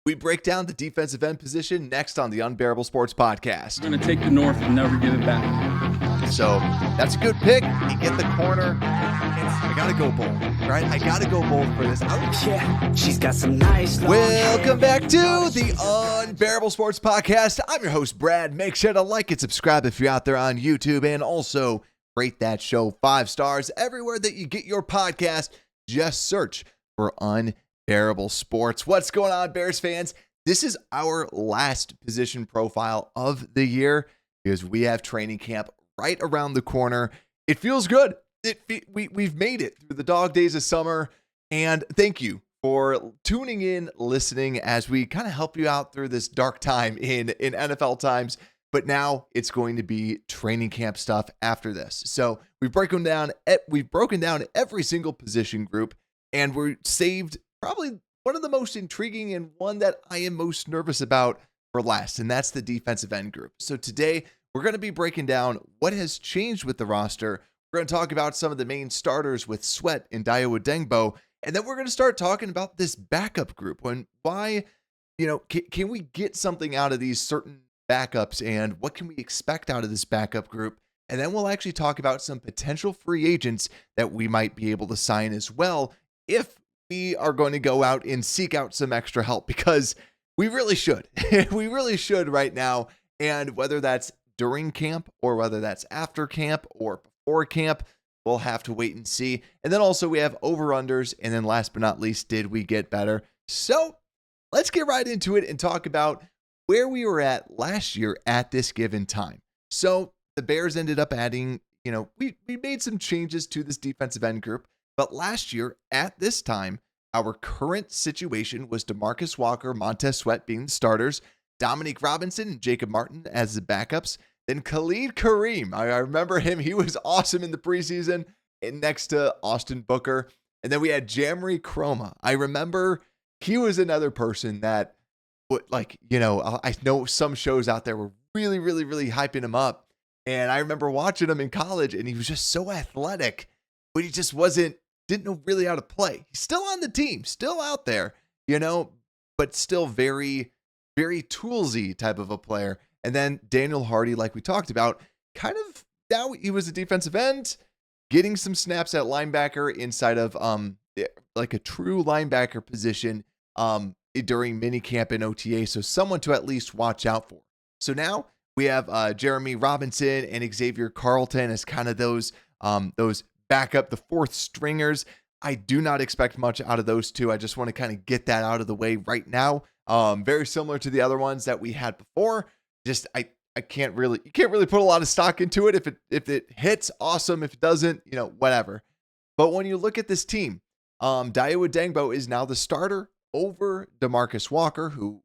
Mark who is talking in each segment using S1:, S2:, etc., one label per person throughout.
S1: We break down the defensive end position next on the Unbearable Sports Podcast.
S2: We're going to take the North and never give it back.
S1: So that's a good pick. You get the corner. I got to go bold, right? I got to go bold for this.
S3: Yeah, she's got some nice.
S1: Welcome back to the Unbearable Sports Podcast. I'm your host, Brad. Make sure to like and subscribe if you're out there on YouTube, and also rate that show 5 stars everywhere that you get your podcast. Just search for Unbearable Sports. What's going on, Bears fans? This is our last position profile of the year because we have training camp right around the corner. It feels good. We've made it through the dog days of summer, and thank you for tuning in, listening as we kind of help you out through this dark time in NFL times. But now it's going to be training camp stuff after this. So we've broken down every single position group, and we're saved probably one of the most intriguing and one that I am most nervous about for last, and that's the defensive end group. So today we're going to be breaking down what has changed with the roster. We're going to talk about some of the main starters with Sweat and Dayo Odeyingbo, and then we're going to start talking about this backup group and why, can we get something out of these certain backups and what can we expect out of this backup group? And then we'll actually talk about some potential free agents that we might be able to sign as well if we are going to go out and seek out some extra help, because we really should. We really should right now. And whether that's during camp or whether that's after camp or before camp, we'll have to wait and see. And then also we have over-unders. And then last but not least, did we get better? So let's get right into it and talk about where we were at last year at this given time. So the Bears ended up adding, we made some changes to this defensive end group. But last year, at this time, our current situation was DeMarcus Walker, Montez Sweat being the starters, Dominique Robinson and Jacob Martin as the backups, then Khalid Kareem. I remember him. He was awesome in the preseason, and next to Austin Booker. And then we had Jamari Chroma. I remember he was another person that, I know some shows out there were really, really, really hyping him up. And I remember watching him in college, and he was just so athletic, but he just didn't know really how to play. He's still on the team, still out there, but still very, very toolsy type of a player. And then Daniel Hardy, like we talked about, kind of now he was a defensive end, getting some snaps at linebacker inside of like a true linebacker position during minicamp and OTA. So someone to at least watch out for. So now we have Jeremy Robinson and Xavier Carlton as kind of those backup, the fourth stringers. I do not expect much out of those two. I just want to kind of get that out of the way right now. Very similar to the other ones that we had before. Just you can't really put a lot of stock into it. If it hits, awesome. If it doesn't, whatever. But when you look at this team, Dayo Odeyingbo is now the starter over DeMarcus Walker, who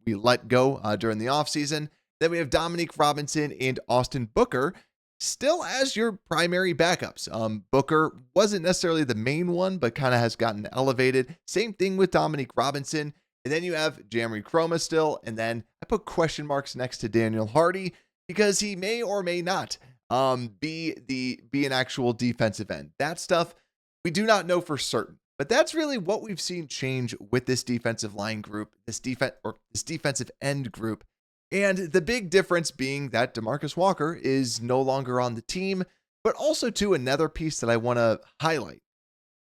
S1: we let go during the offseason. Then we have Dominique Robinson and Austin Booker still as your primary backups. Booker wasn't necessarily the main one, but kind of has gotten elevated. Same thing with Dominique Robinson. And then you have Jamari Chroma still. And then I put question marks next to Daniel Hardy because he may or may not be an actual defensive end. That stuff we do not know for certain. But that's really what we've seen change with this defensive line group, this defensive end group. And the big difference being that DeMarcus Walker is no longer on the team, but also to another piece that I want to highlight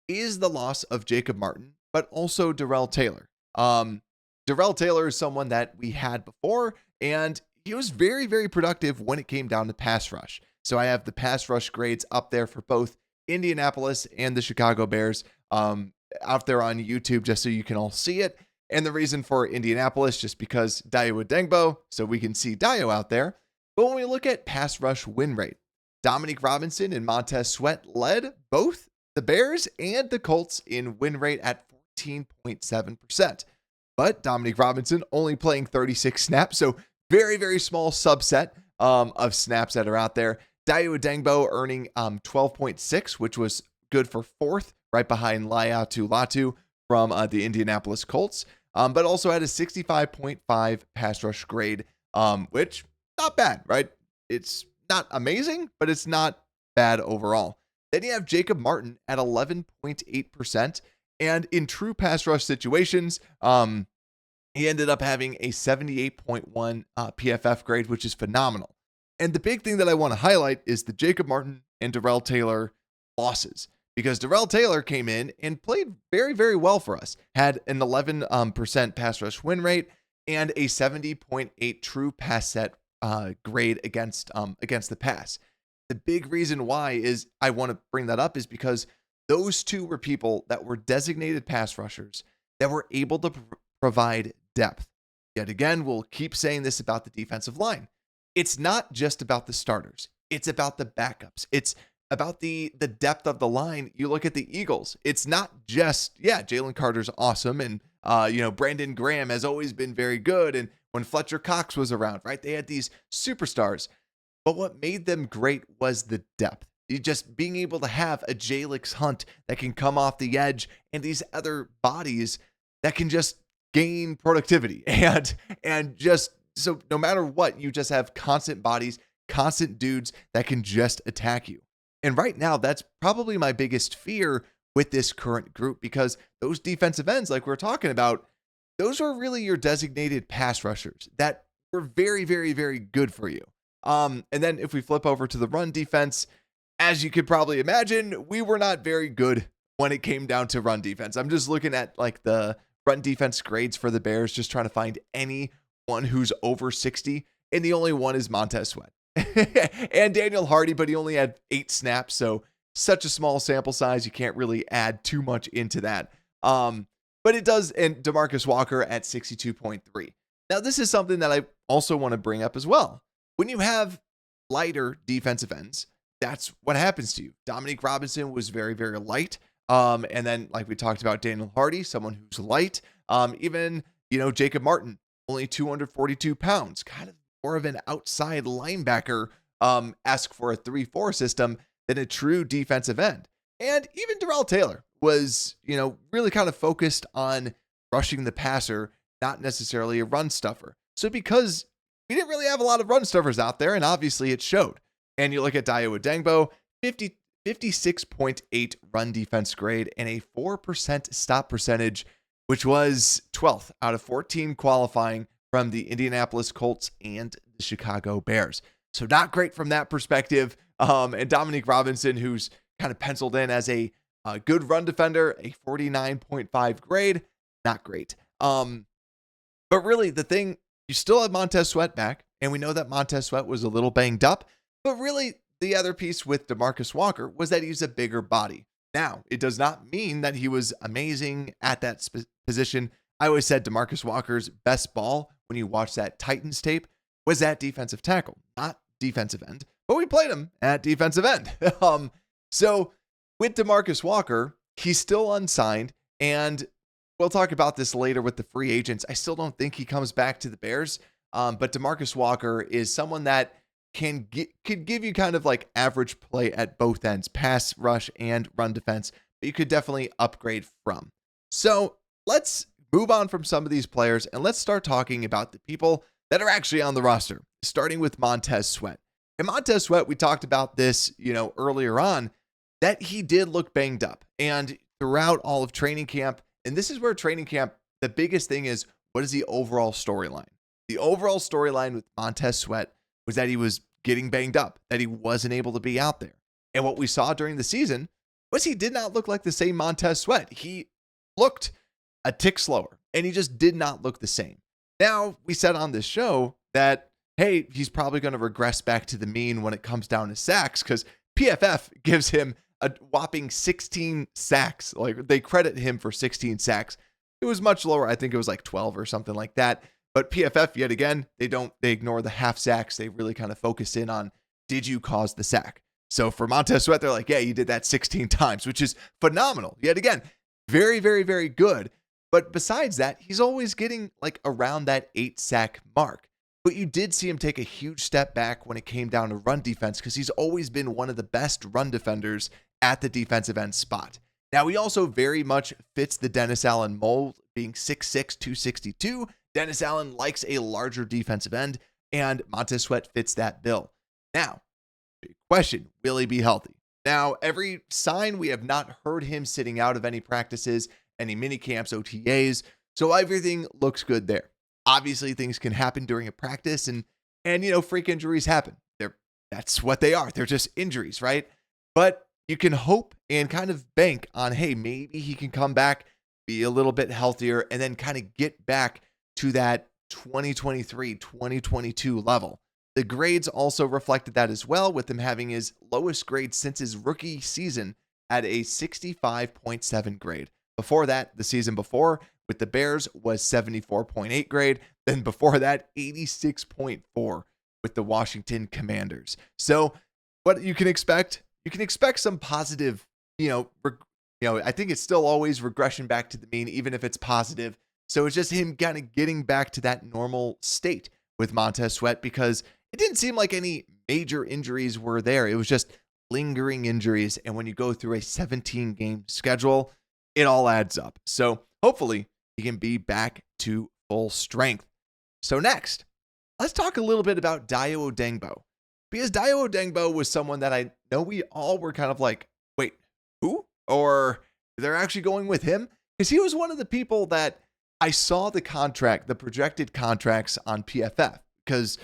S1: is the loss of Jacob Martin, but also Darrell Taylor. Darrell Taylor is someone that we had before, and he was very, very productive when it came down to pass rush. So I have the pass rush grades up there for both Indianapolis and the Chicago Bears out there on YouTube, just so you can all see it. And the reason for Indianapolis, just because Dayo Odeyingbo, so we can see Dayo out there. But when we look at pass rush win rate, Dominique Robinson and Montez Sweat led both the Bears and the Colts in win rate at 14.7%. But Dominique Robinson only playing 36 snaps, so very, very small subset of snaps that are out there. Dayo Odeyingbo earning 12.6, which was good for fourth, right behind Laiatu Latu from the Indianapolis Colts. But also had a 65.5 pass rush grade, which not bad, right? It's not amazing, but it's not bad overall. Then you have Jacob Martin at 11.8%. And in true pass rush situations, He ended up having a 78.1 PFF grade, which is phenomenal. And the big thing that I want to highlight is the Jacob Martin and Darrell Taylor losses, because Darrell Taylor came in and played very, very well for us, had an 11% pass rush win rate and a 70.8 true pass set grade against the pass. The big reason why is I want to bring that up is because those two were people that were designated pass rushers that were able to provide depth. Yet again, we'll keep saying this about the defensive line. It's not just about the starters. It's about the backups. It's about the depth of the line. You look at the Eagles. It's not just, Jalen Carter's awesome. And, Brandon Graham has always been very good. And when Fletcher Cox was around, right, they had these superstars. But what made them great was the depth. Just being able to have a Jalix Hunt that can come off the edge and these other bodies that can just gain productivity and just so no matter what, you just have constant bodies, constant dudes that can just attack you. And right now, that's probably my biggest fear with this current group, because those defensive ends, like we're talking about, those are really your designated pass rushers that were very, very, very good for you. And then if we flip over to the run defense, as you could probably imagine, we were not very good when it came down to run defense. I'm just looking at like the run defense grades for the Bears, just trying to find anyone who's over 60, and the only one is Montez Sweat and Daniel Hardy, but he only had 8 snaps, so such a small sample size, you can't really add too much into that. But it does, and DeMarcus Walker at 62.3. Now, this is something that I also want to bring up as well. When you have lighter defensive ends, that's what happens to you. Dominique Robinson was very, very light. And then, like we talked about, Daniel Hardy, someone who's light. Even, Jacob Martin, only 242 pounds, kind of more of an outside linebacker, esque for a 3-4 system than a true defensive end. And even Darrell Taylor was, really kind of focused on rushing the passer, not necessarily a run stuffer. So because we didn't really have a lot of run stuffers out there, and obviously it showed. And you look at Dayo Odeyingbo, 56.8 run defense grade and a 4% stop percentage, which was 12th out of 14 qualifying from the Indianapolis Colts and the Chicago Bears. So not great from that perspective. And Dominique Robinson, who's kind of penciled in as a good run defender, a 49.5 grade, not great. But really the thing, you still have Montez Sweat back, and we know that Montez Sweat was a little banged up, but really the other piece with DeMarcus Walker was that he's a bigger body. Now, it does not mean that he was amazing at that position. I always said DeMarcus Walker's best ball when you watch that Titans tape was at defensive tackle, not defensive end, but we played him at defensive end. So with DeMarcus Walker, he's still unsigned, and we'll talk about this later with the free agents. I still don't think he comes back to the Bears, but DeMarcus Walker is someone that could give you kind of like average play at both ends, pass rush and run defense, but you could definitely upgrade from. So let's move on from some of these players and let's start talking about the people that are actually on the roster, starting with Montez Sweat. And Montez Sweat, we talked about this, earlier on, that he did look banged up, and throughout all of training camp, and this is where training camp, the biggest thing is, what is the overall storyline? The overall storyline with Montez Sweat was that he was getting banged up, that he wasn't able to be out there. And what we saw during the season was he did not look like the same Montez Sweat. He looked a tick slower, and he just did not look the same. Now, we said on this show that, hey, he's probably going to regress back to the mean when it comes down to sacks, because PFF gives him a whopping 16 sacks. Like, they credit him for 16 sacks. It was much lower. I think it was like 12 or something like that. But PFF, yet again, they ignore the half sacks. They really kind of focus in on, did you cause the sack? So for Montez Sweat, they're like, yeah, you did that 16 times, which is phenomenal. Yet again, very, very, very good. But besides that, he's always getting like around that 8 sack mark. But you did see him take a huge step back when it came down to run defense, because he's always been one of the best run defenders at the defensive end spot. Now, he also very much fits the Dennis Allen mold, being 6'6", 262. Dennis Allen likes a larger defensive end, and Montez Sweat fits that bill. Now, big question, will he be healthy? Now, every sign, we have not heard him sitting out of any practices, any mini camps, OTAs. So everything looks good there. Obviously, things can happen during a practice and freak injuries happen. That's what they are. They're just injuries, right? But you can hope and kind of bank on, hey, maybe he can come back, be a little bit healthier, and then kind of get back to that 2023, 2022 level. The grades also reflected that as well, with him having his lowest grade since his rookie season at a 65.7 grade. Before that, the season before with the Bears was 74.8 grade. Then before that, 86.4 with the Washington Commanders. So what you can expect some positive, I think it's still always regression back to the mean, even if it's positive. So it's just him kind of getting back to that normal state with Montez Sweat, because it didn't seem like any major injuries were there. It was just lingering injuries. And when you go through a 17-game schedule, it all adds up. So hopefully he can be back to full strength. So next, let's talk a little bit about Dayo Odeyingbo, because Dayo Odeyingbo was someone that I know we all were kind of like, wait, who? Or they're actually going with him? Because he was one of the people that I saw the projected contracts on PFF, because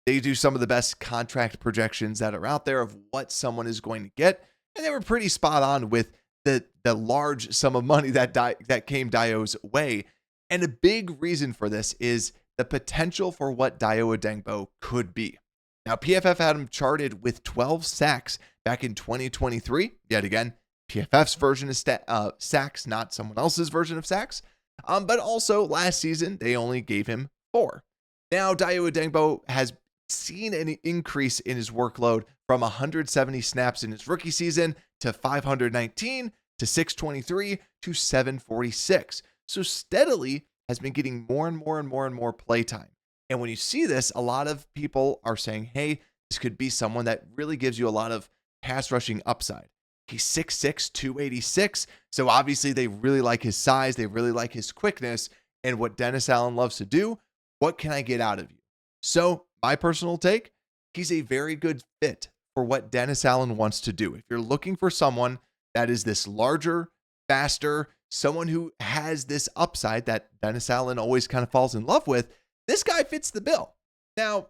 S1: they do some of the best contract projections that are out there of what someone is going to get. And they were pretty spot on with the large sum of money that came Dayo's way. And a big reason for this is the potential for what Dayo Odeyingbo could be. Now, PFF had him charted with 12 sacks back in 2023. Yet again, PFF's version of sacks, not someone else's version of sacks. But also last season, they only gave him 4. Now, Dayo Odeyingbo has seen an increase in his workload from 170 snaps in his rookie season to 519 to 623 to 746. So steadily has been getting more and more play time. And when you see this, a lot of people are saying, hey, this could be someone that really gives you a lot of pass rushing upside. He's 6'6", 286. So obviously they really like his size. They really like his quickness and what Dennis Allen loves to do. What can I get out of you? So my personal take, he's a very good fit for what Dennis Allen wants to do. If you're looking for someone that is this larger, faster, someone who has this upside that Dennis Allen always kind of falls in love with, this guy fits the bill. Now,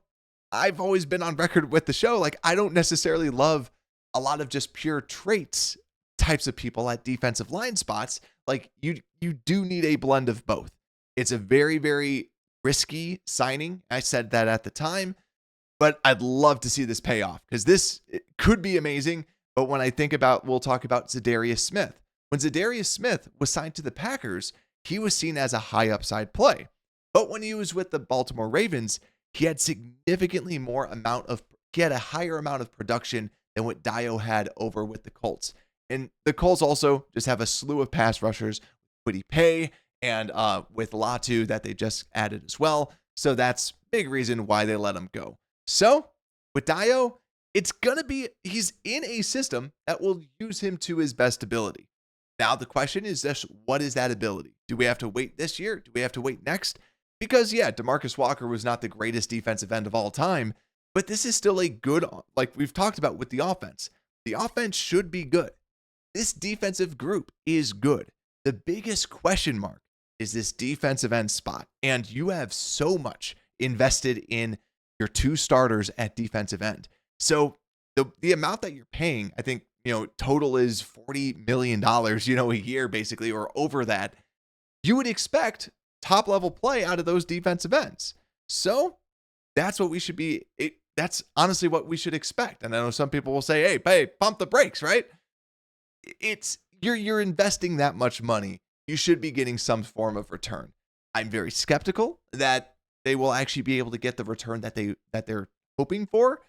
S1: I've always been on record with the show, like I don't necessarily love a lot of just pure traits types of people at defensive line spots. Like you do need a blend of both. It's a very, very risky signing. I said that at the time, but I'd love to see this pay off, because this could be amazing. But when I think about, we'll talk about Zadarius Smith. When Zadarius Smith was signed to the Packers, he was seen as a high upside play. But when he was with the Baltimore Ravens, he had a higher amount of production than what Dayo had over with the Colts. And the Colts also just have a slew of pass rushers, Kwity Paye and with Latu that they just added as well. So that's big reason why they let him go. So with Dayo, he's in a system that will use him to his best ability. Now the question is just, what is that ability? Do we have to wait this year? Do we have to wait next? Because yeah, DeMarcus Walker was not the greatest defensive end of all time, but this is still a good, like we've talked about with the offense. The offense should be good. This defensive group is good. The biggest question mark is this defensive end spot. And you have so much invested in your 2 starters at defensive end. So the amount that you're paying, I think, total is $40 million, a year basically, or over that. You would expect top level play out of those defensive ends. So that's what we should be. That's honestly what we should expect. And I know some people will say, hey, pump the brakes, right? You're investing that much money. You should be getting some form of return. I'm very skeptical that they will actually be able to get the return that they're hoping for,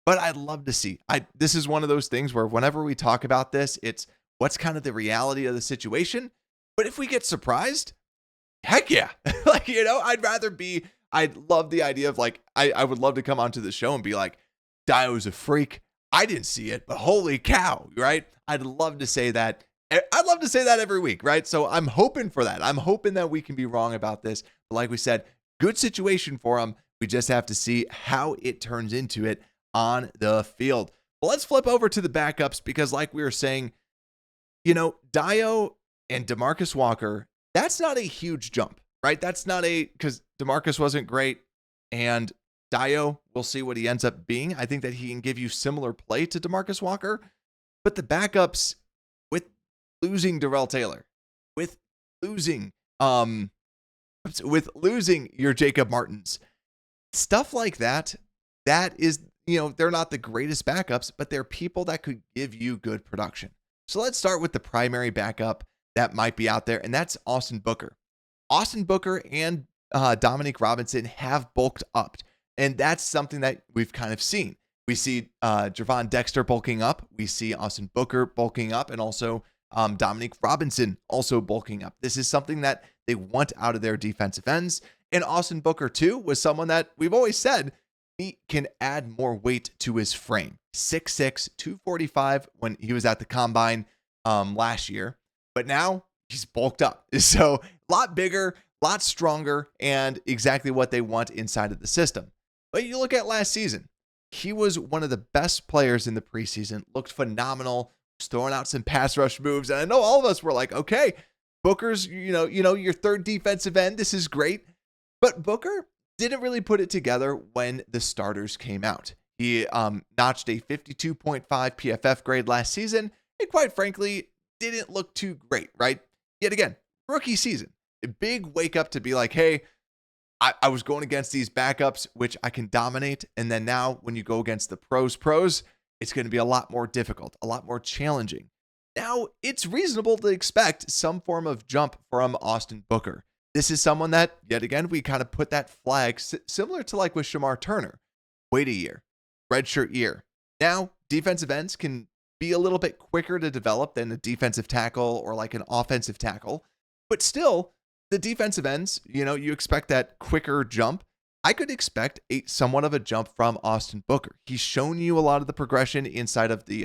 S1: but I'd love to see. This is one of those things where whenever we talk about this, it's what's kind of the reality of the situation. But if we get surprised, heck yeah. I'd love the idea of I would love to come onto the show and be like, Dayo's a freak. I didn't see it, but holy cow, right? I'd love to say that. I'd love to say that every week, right? So I'm hoping for that. I'm hoping that we can be wrong about this. But like we said, good situation for him. We just have to see how it turns into it on the field. But let's flip over to the backups, because like we were saying, Dayo and DeMarcus Walker, that's not a huge jump. right? That's not because DeMarcus wasn't great, and Dayo, we'll see what he ends up being. I think that he can give you similar play to DeMarcus Walker, but the backups with losing Darrell Taylor, with losing your Jacob Martins, stuff like that, that is, they're not the greatest backups, but they're people that could give you good production. So let's start with the primary backup that might be out there, and that's Austin Booker. Austin Booker and Dominique Robinson have bulked up, and that's something that we've kind of seen. We see Javon Dexter bulking up. We see Austin Booker bulking up, and also Dominique Robinson also bulking up. This is something that they want out of their defensive ends. And Austin Booker, too, was someone that we've always said he can add more weight to his frame. 6'6", 245 when he was at the combine last year. But now he's bulked up. So a lot bigger, a lot stronger, and exactly what they want inside of the system. But you look at last season, he was one of the best players in the preseason, looked phenomenal, was throwing out some pass rush moves. And I know all of us were like, okay, Booker's, your third defensive end. This is great. But Booker didn't really put it together when the starters came out. He notched a 52.5 PFF grade last season, and quite frankly, didn't look too great, right? Yet again, rookie season, a big wake up to be like, hey, I was going against these backups, which I can dominate. And then now when you go against the pros, it's going to be a lot more difficult, a lot more challenging. Now, it's reasonable to expect some form of jump from Austin Booker. This is someone that, yet again, we kind of put that flag similar to like with Shamar Turner. Wait a year, redshirt year. Now, defensive ends can be a little bit quicker to develop than a defensive tackle or like an offensive tackle. But still, the defensive ends, you expect that quicker jump. I could expect somewhat of a jump from Austin Booker. He's shown you a lot of the progression inside the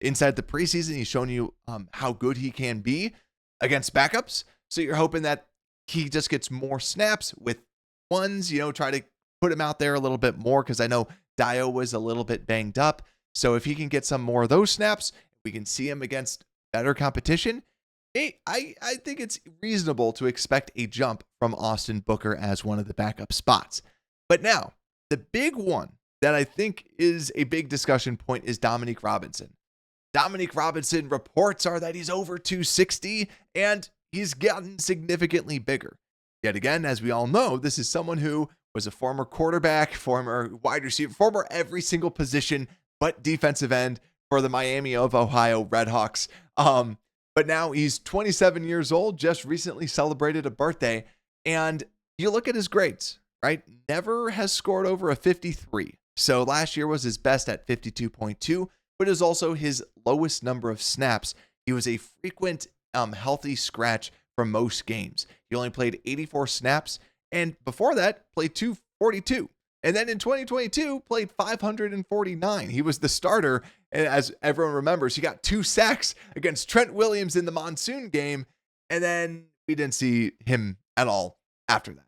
S1: preseason. He's shown you how good he can be against backups. So you're hoping that he just gets more snaps with ones, try to put him out there a little bit more, because I know Dayo was a little bit banged up. So if he can get some more of those snaps, we can see him against better competition. I think it's reasonable to expect a jump from Austin Booker as one of the backup spots. But now, the big one that I think is a big discussion point is Dominique Robinson. Dominique Robinson, reports are that he's over 260 and he's gotten significantly bigger. Yet again, as we all know, this is someone who was a former quarterback, former wide receiver, former every single position but defensive end for the Miami of Ohio Redhawks. But now he's 27 years old, just recently celebrated a birthday, and you look at his grades, right? Never has scored over a 53. So last year was his best at 52.2, but is also his lowest number of snaps. He was a frequent healthy scratch for most games. He only played 84 snaps, and before that, played 242. And then in 2022, played 549. He was the starter. And as everyone remembers, he got 2 sacks against Trent Williams in the monsoon game. And then we didn't see him at all after that.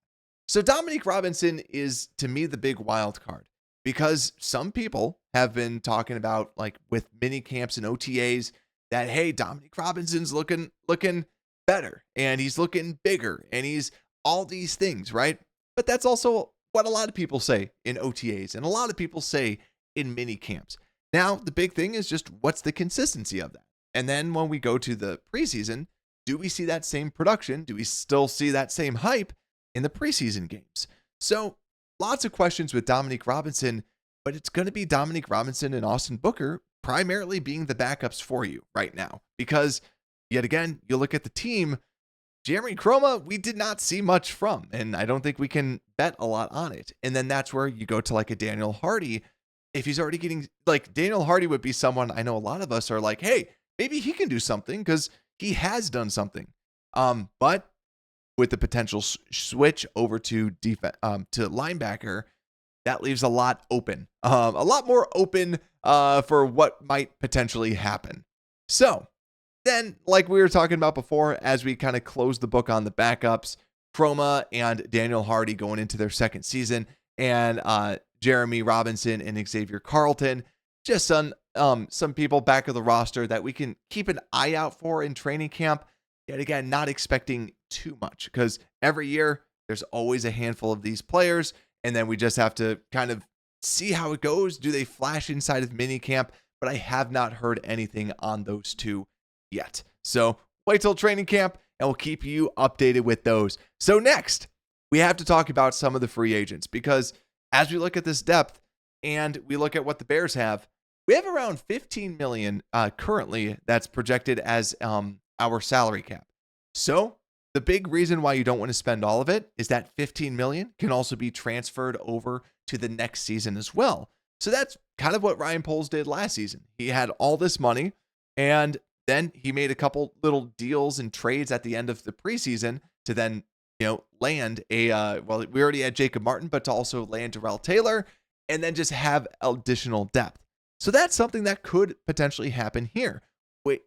S1: So Dominique Robinson is, to me, the big wild card, because some people have been talking about, like with mini camps and OTAs, that, hey, Dominique Robinson's looking better and he's looking bigger and he's all these things, right? But that's also what a lot of people say in OTAs and a lot of people say in mini camps. Now, the big thing is just what's the consistency of that? And then when we go to the preseason, do we see that same production? Do we still see that same hype in the preseason games? So lots of questions with Dominique Robinson, but it's going to be Dominique Robinson and Austin Booker primarily being the backups for you right now. Because yet again, you look at the team, Jeremy Chroma, we did not see much from, and I don't think we can bet a lot on it. And then that's where you go to like a Daniel Hardy. If he's already getting, like, Daniel Hardy would be someone I know a lot of us are like, hey, maybe he can do something because he has done something. But with the potential switch over to linebacker, that leaves a lot open, a lot more open for what might potentially happen. So then, like we were talking about before, as we kind of close the book on the backups, Chroma and Daniel Hardy going into their second season, and Jeremy Robinson and Xavier Carlton, just some people back of the roster that we can keep an eye out for in training camp. Yet again, not expecting too much because every year there's always a handful of these players, and then we just have to kind of see how it goes. Do they flash inside of minicamp? But I have not heard anything on those two yet. So wait till training camp, and we'll keep you updated with those. So next, we have to talk about some of the free agents because as we look at this depth and we look at what the Bears have, we have around 15 million currently that's projected as our salary cap. So the big reason why you don't want to spend all of it is that 15 million can also be transferred over to the next season as well. So that's kind of what Ryan Poles did last season. He had all this money, and then he made a couple little deals and trades at the end of the preseason to then, land we already had Jacob Martin, but to also land Darrell Taylor and then just have additional depth. So that's something that could potentially happen here. Wait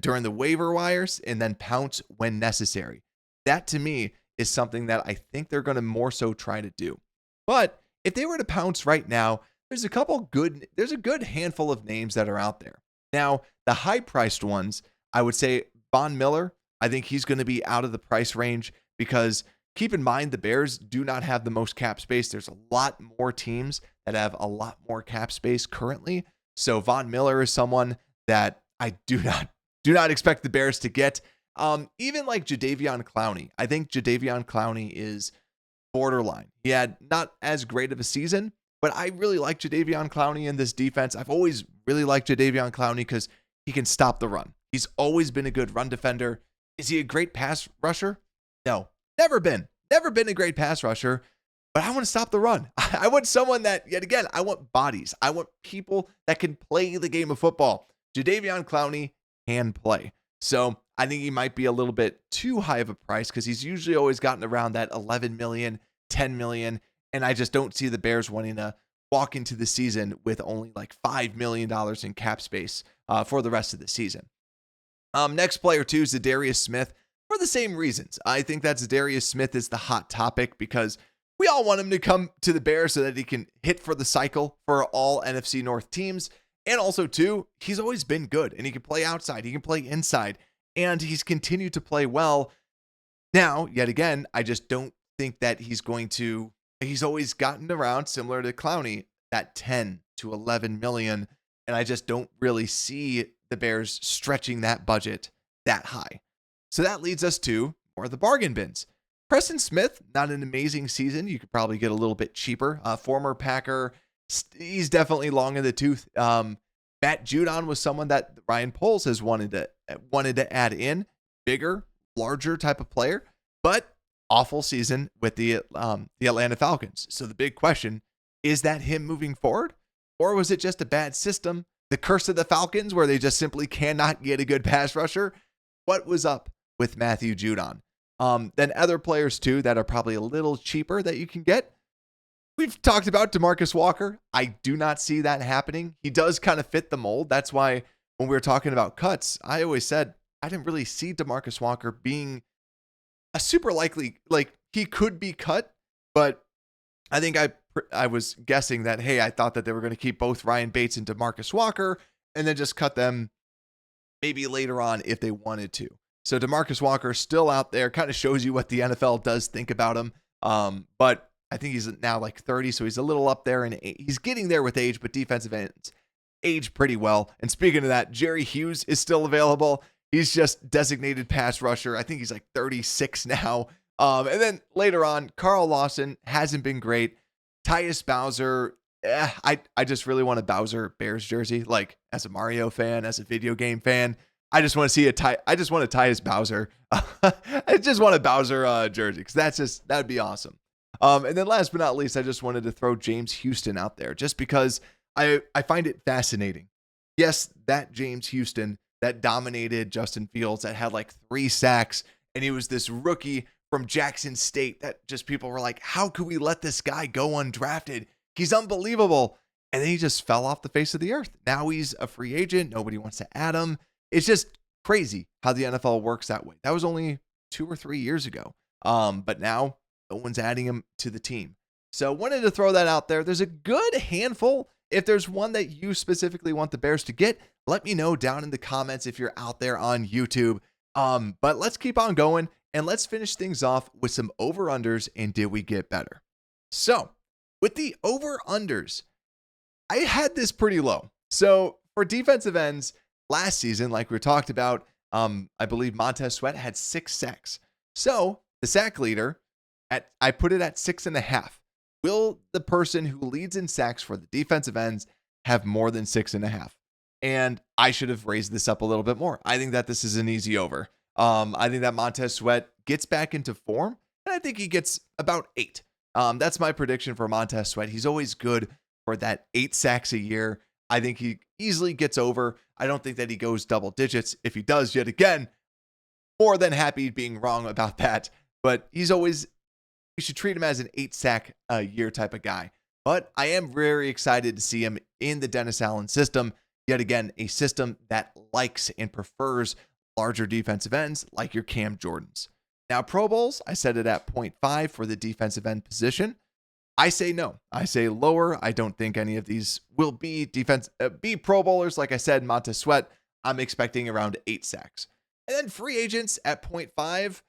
S1: during the waiver wires and then pounce when necessary. That to me is something that I think they're going to more so try to do. But if they were to pounce right now, there's a good handful of names that are out there. Now, the high-priced ones, I would say Von Miller. I think he's going to be out of the price range because keep in mind the Bears do not have the most cap space. There's a lot more teams that have a lot more cap space currently. So Von Miller is someone that I do not expect the Bears to get. Even like Jadeveon Clowney. I think Jadeveon Clowney is borderline. He had not as great of a season, but I really like Jadeveon Clowney in this defense. I've always really liked Jadeveon Clowney because he can stop the run. He's always been a good run defender. Is he a great pass rusher? No, never been a great pass rusher, but I want to stop the run. I want someone that, yet again, I want bodies. I want people that can play the game of football. Jadeveon Clowney can play. So I think he might be a little bit too high of a price because he's usually always gotten around that 11 million, 10 million. And I just don't see the Bears wanting to walk into the season with only like $5 million in cap space for the rest of the season. Next player too is Zadarius Smith for the same reasons. I think that Zadarius Smith is the hot topic because we all want him to come to the Bears so that he can hit for the cycle for all NFC North teams. And also too, he's always been good and he can play outside, he can play inside, and he's continued to play well. Now, yet again, I just don't think that he's always gotten around similar to Clowney, that 10 to 11 million. And I just don't really see the Bears stretching that budget that high. So that leads us to more of the bargain bins. Preston Smith, not an amazing season. You could probably get a little bit cheaper. Former Packer, he's definitely long in the tooth. Matt Judon was someone that Ryan Poles has wanted to add in, bigger, larger type of player, but awful season with the Atlanta Falcons. So the big question, is that him moving forward? Or was it just a bad system? The curse of the Falcons where they just simply cannot get a good pass rusher? What was up with Matthew Judon? Then other players too that are probably a little cheaper that you can get. We've talked about DeMarcus Walker. I do not see that happening. He does kind of fit the mold. That's why when we were talking about cuts, I always said I didn't really see DeMarcus Walker being a super likely, like he could be cut, but I think I was guessing that, hey, I thought that they were going to keep both Ryan Bates and DeMarcus Walker and then just cut them maybe later on if they wanted to. So DeMarcus Walker still out there, kind of shows you what the NFL does think about him. But I think he's now like 30, so he's a little up there, and he's getting there with age, but defensive ends age pretty well. And speaking of that, Jerry Hughes is still available. He's just designated pass rusher. I think he's like 36 now. And then later on, Carl Lawson hasn't been great. Tyus Bowser, I just really want a Bowser Bears jersey. Like as a Mario fan, as a video game fan, I just want to see I just want a Tyus Bowser. I just want a Bowser jersey because that would be awesome. And then last but not least, I just wanted to throw James Houston out there just because I find it fascinating. Yes, that James Houston that dominated Justin Fields, that had like 3 sacks, and he was this rookie from Jackson State that just people were like, how could we let this guy go undrafted? He's unbelievable. And then he just fell off the face of the earth. Now he's a free agent. Nobody wants to add him. It's just crazy how the NFL works that way. That was only 2 or 3 years ago. But now no one's adding him to the team. So wanted to throw that out there. There's a good handful. If there's one that you specifically want the Bears to get, let me know down in the comments if you're out there on YouTube. But let's keep on going and let's finish things off with some over-unders and did we get better? So with the over-unders, I had this pretty low. So for defensive ends last season, like we talked about, I believe Montez Sweat had 6 sacks. So the sack leader, I put it at 6.5. Will the person who leads in sacks for the defensive ends have more than 6.5? And I should have raised this up a little bit more. I think that this is an easy over. I think that Montez Sweat gets back into form, and I think he gets about 8. That's my prediction for Montez Sweat. He's always good for that 8 sacks a year. I think he easily gets over. I don't think that he goes double digits. If he does, yet again, more than happy being wrong about that. But he's always, you should treat him as an 8 sack a year type of guy. But I am very excited to see him in the Dennis Allen system. Yet again, a system that likes and prefers larger defensive ends like your Cam Jordans. Now, Pro Bowls, I set it at 0.5 for the defensive end position. I say no. I say lower. I don't think any of these will be Pro Bowlers. Like I said, Montez Sweat, I'm expecting around 8 sacks. And then free agents at 0.5,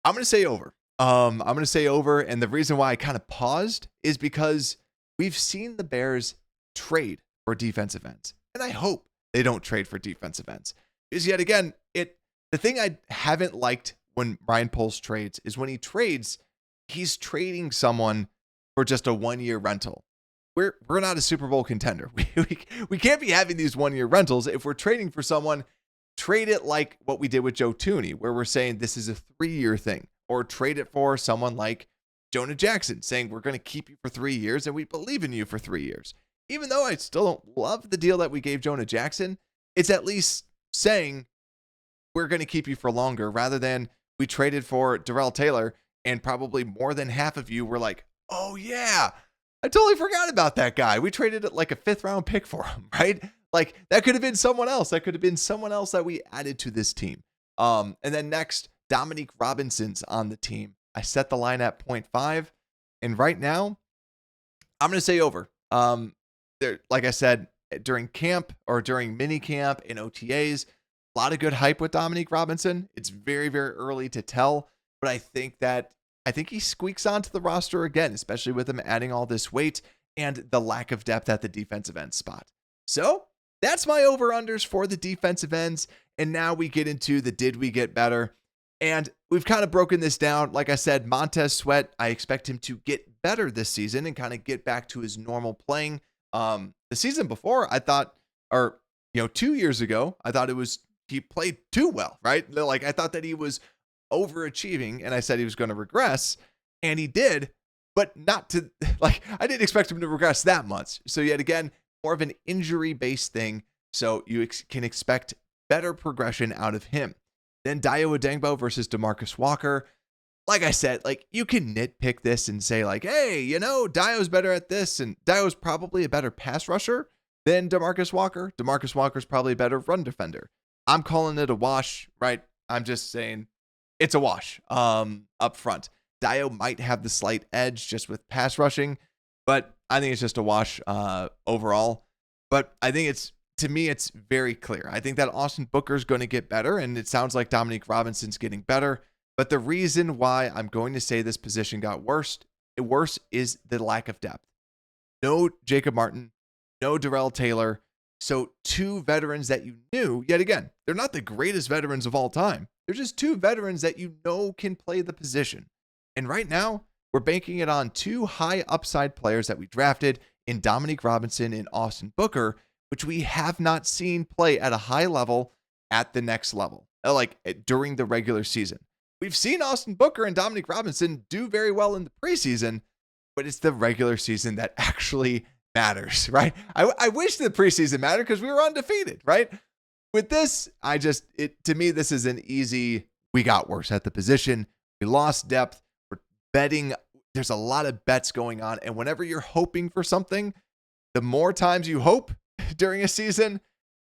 S1: I'm going to say over. I'm going to say over. And the reason why I kind of paused is because we've seen the Bears trade for defensive ends. And I hope they don't trade for defensive ends. Because yet again, the thing I haven't liked when Ryan Poles trades is when he trades, he's trading someone for just a 1-year rental. We're not a Super Bowl contender. We can't be having these 1-year rentals. If we're trading for someone, trade it like what we did with Joe Thuney, where we're saying this is a 3-year thing, or trade it for someone like Jonah Jackson, saying we're going to keep you for 3 years and we believe in you for 3 years. Even though I still don't love the deal that we gave Jonah Jackson, it's at least saying we're going to keep you for longer rather than we traded for Darrell Taylor and probably more than half of you were like, oh yeah, I totally forgot about that guy. We traded it like a 5th round pick for him, right? Like that could have been someone else. That could have been someone else that we added to this team. And then next, Dominique Robinson's on the team. I set the line at 0.5. And right now, I'm going to say over. Like I said, during camp or during mini camp and OTAs, a lot of good hype with Dominique Robinson. It's very, very early to tell, but I think he squeaks onto the roster again, especially with him adding all this weight and the lack of depth at the defensive end spot. So that's my over-unders for the defensive ends. And now we get into the did we get better? And we've kind of broken this down. Like I said, Montez Sweat, I expect him to get better this season and kind of get back to his normal playing. The season before, I thought, 2 years ago, I thought he played too well, right? Like I thought that he was overachieving and I said he was going to regress and he did, but not to I didn't expect him to regress that much. So yet again, more of an injury based thing. So you can expect better progression out of him. Then Dayo Odeyingbo versus DeMarcus Walker. Like I said, you can nitpick this and say hey, Dayo's better at this and Dayo's probably a better pass rusher than DeMarcus Walker. DeMarcus Walker's probably a better run defender. I'm calling it a wash, right? I'm just saying it's a wash up front. Dayo might have the slight edge just with pass rushing, but I think it's just a wash overall. But I think to me, it's very clear. I think that Austin Booker's going to get better, and it sounds like Dominique Robinson's getting better. But the reason why I'm going to say this position got worse is the lack of depth. No Jacob Martin, no Darrell Taylor. So 2 veterans that you knew, yet again, they're not the greatest veterans of all time. They're just 2 veterans that can play the position. And right now, we're banking it on 2 high upside players that we drafted in Dominique Robinson and Austin Booker, which we have not seen play at a high level at the next level, during the regular season. We've seen Austin Booker and Dominique Robinson do very well in the preseason, but it's the regular season that actually matters, right? I wish the preseason mattered because we were undefeated, right? With this, to me, this is an easy, we got worse at the position. We lost depth. We're betting. There's a lot of bets going on. And whenever you're hoping for something, the more times you hope during a season,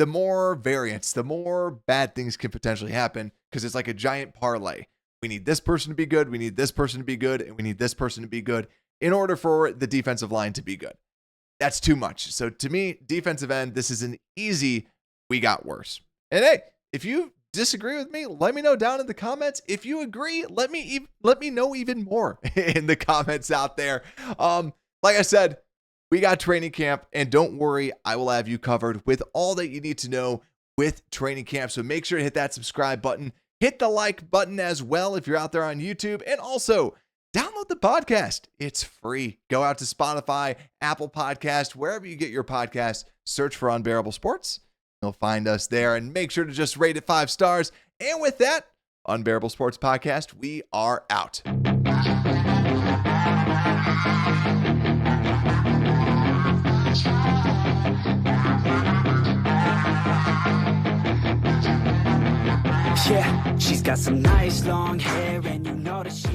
S1: the more variance, the more bad things can potentially happen because it's like a giant parlay. We need this person to be good. We need this person to be good. And we need this person to be good in order for the defensive line to be good. That's too much. So to me, defensive end, this is an easy, we got worse. And hey, if you disagree with me, let me know down in the comments. If you agree, let me know even more in the comments out there. Like I said, we got training camp, and don't worry, I will have you covered with all that you need to know with training camp. So make sure to hit that subscribe button, hit the like button as well if you're out there on YouTube, and also download the podcast. It's free. Go out to Spotify, Apple Podcast, wherever you get your podcasts, search for Unbearable Sports. You'll find us there, and make sure to just rate it 5 stars. And with that, Unbearable Sports Podcast, we are out.
S3: Yeah, she's got some nice long hair, and you know that she